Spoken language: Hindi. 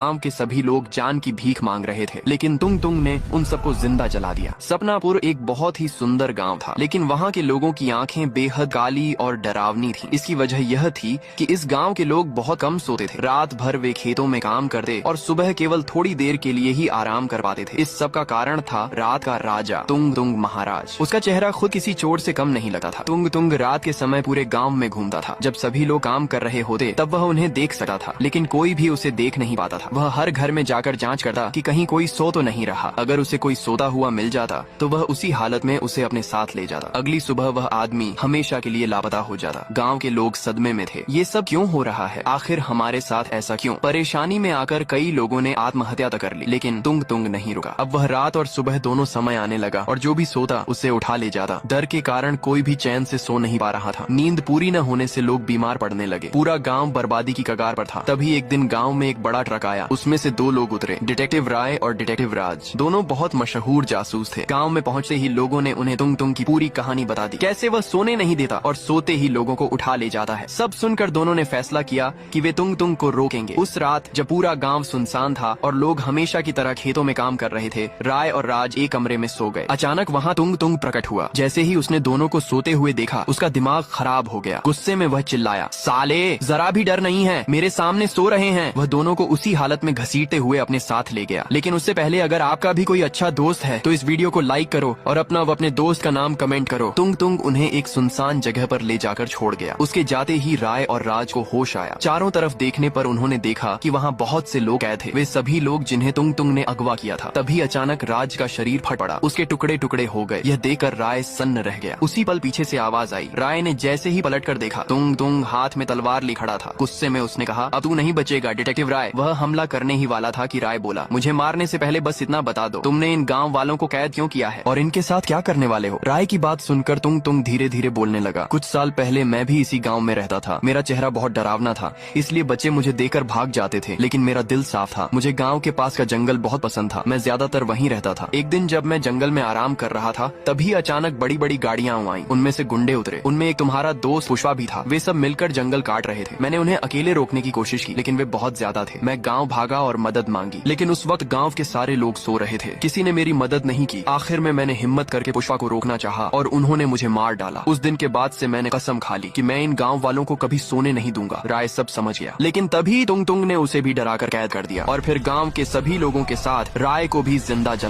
गांव के सभी लोग जान की भीख मांग रहे थे, लेकिन तुंग तुंग ने उन सबको जिंदा जला दिया। सपनापुर एक बहुत ही सुंदर गांव था, लेकिन वहां के लोगों की आंखें बेहद काली और डरावनी थी। इसकी वजह यह थी कि इस गांव के लोग बहुत कम सोते थे। रात भर वे खेतों में काम करते और सुबह केवल थोड़ी देर के लिए ही आराम कर पाते थे। इस सब का कारण था रात का राजा तुंग तुंग महाराज। उसका चेहरा खुद किसी चोट से कम नहीं लगता था। तुंग तुंग रात के समय पूरे गाँव में घूमता था। जब सभी लोग काम कर रहे होते तब वह उन्हें देख सकता था, लेकिन कोई भी उसे देख नहीं पाता था। वह हर घर में जाकर जांच करता कि कहीं कोई सो तो नहीं रहा। अगर उसे कोई सोता हुआ मिल जाता तो वह उसी हालत में उसे अपने साथ ले जाता। अगली सुबह वह आदमी हमेशा के लिए लापता हो जाता। गांव के लोग सदमे में थे। ये सब क्यों हो रहा है? आखिर हमारे साथ ऐसा क्यों? परेशानी में आकर कई लोगों ने आत्महत्या तक कर ली, लेकिन तुंग तुंग नहीं रुका। अब वह रात और सुबह दोनों समय आने लगा और जो भी सोता उसे उठा ले जाता। डर के कारण कोई भी चैन से सो नहीं पा रहा था। नींद पूरी न होने से लोग बीमार पड़ने लगे। पूरा गांव बर्बादी की कगार पर था। तभी एक दिन गांव में एक बड़ा ट्रक आया। उसमें से दो लोग उतरे, डिटेक्टिव राय और डिटेक्टिव राज। दोनों बहुत मशहूर जासूस थे। गांव में पहुंचते ही लोगों ने उन्हें तुंग तुंग की पूरी कहानी बता दी, कैसे वह सोने नहीं देता और सोते ही लोगों को उठा ले जाता है। सब सुनकर दोनों ने फैसला किया कि वे तुंग तुंग को रोकेंगे। उस रात जब पूरा गांव सुनसान था और लोग हमेशा की तरह खेतों में काम कर रहे थे, राय और राज एक कमरे में सो गए। अचानक वहाँ तुंग तुंग प्रकट हुआ। जैसे ही उसने दोनों को सोते हुए देखा, उसका दिमाग खराब हो गया। गुस्से में वह चिल्लाया, साले जरा भी डर नहीं है, मेरे सामने सो रहे हैं। वह दोनों को उसी हालत में घसीटते हुए अपने साथ ले गया। लेकिन उससे पहले अगर आपका भी कोई अच्छा दोस्त है तो इस वीडियो को लाइक करो और अपना व अपने दोस्त का नाम कमेंट करो। तुंग तुंग उन्हें एक सुनसान जगह पर ले जाकर छोड़ गया। उसके जाते ही राय और राज को होश आया। चारों तरफ देखने पर उन्होंने देखा कि वहाँ बहुत से लोग आए थे। वे सभी लोग जिन्हें तुंग तुंग ने अगवा किया था। तभी अचानक राज का शरीर फट पड़ा। उसके टुकड़े टुकड़े हो गए। यह देखकर राय सन्न रह गया। उसी पल पीछे से आवाज आई। राय ने जैसे ही पलट कर देखा, तुंग तुंग हाथ में तलवार ले खड़ा था। गुस्से में उसने कहा, अब तू नहीं बचेगा डिटेक्टिव राय। वह हमला करने ही वाला था कि राय बोला, मुझे मारने से पहले बस इतना बता दो, तुमने इन गांव वालों को कैद क्यों किया है और इनके साथ क्या करने वाले हो? राय की बात सुनकर तुंग तुंग धीरे धीरे बोलने लगा। कुछ साल पहले मैं भी इसी गांव में रहता था। मेरा चेहरा बहुत डरावना था, इसलिए बच्चे मुझे देखकर भाग जाते थे, लेकिन मेरा दिल साफ था। मुझे गांव के पास का जंगल बहुत पसंद था। मैं ज्यादातर वहीं रहता था। एक दिन जब मैं जंगल में आराम कर रहा था, तभी अचानक बड़ी बड़ी गाड़ियां आईं। उनमें से गुंडे उतरे। उनमें एक तुम्हारा दोस्त पुष्पा भी था। वे सब मिलकर जंगल काट रहे थे। मैंने उन्हें अकेले रोकने की कोशिश की, लेकिन वे बहुत ज्यादा थे। मैं गाँव भागा और मदद मांगी, लेकिन उस वक्त गाँव के सारे लोग सो रहे थे। किसी ने मेरी मदद नहीं की। आखिर में मैंने हिम्मत करके पुष्पा को रोकना चाहा और उन्होंने मुझे मार डाला। उस दिन के बाद से मैंने कसम खा ली कि मैं इन गांव वालों को कभी सोने नहीं दूंगा। राय सब समझ गया, लेकिन तभी तुंग तुंग ने उसे भी डराकर कैद कर दिया और फिर गांव के सभी लोगों के साथ राय को भी जिंदा जला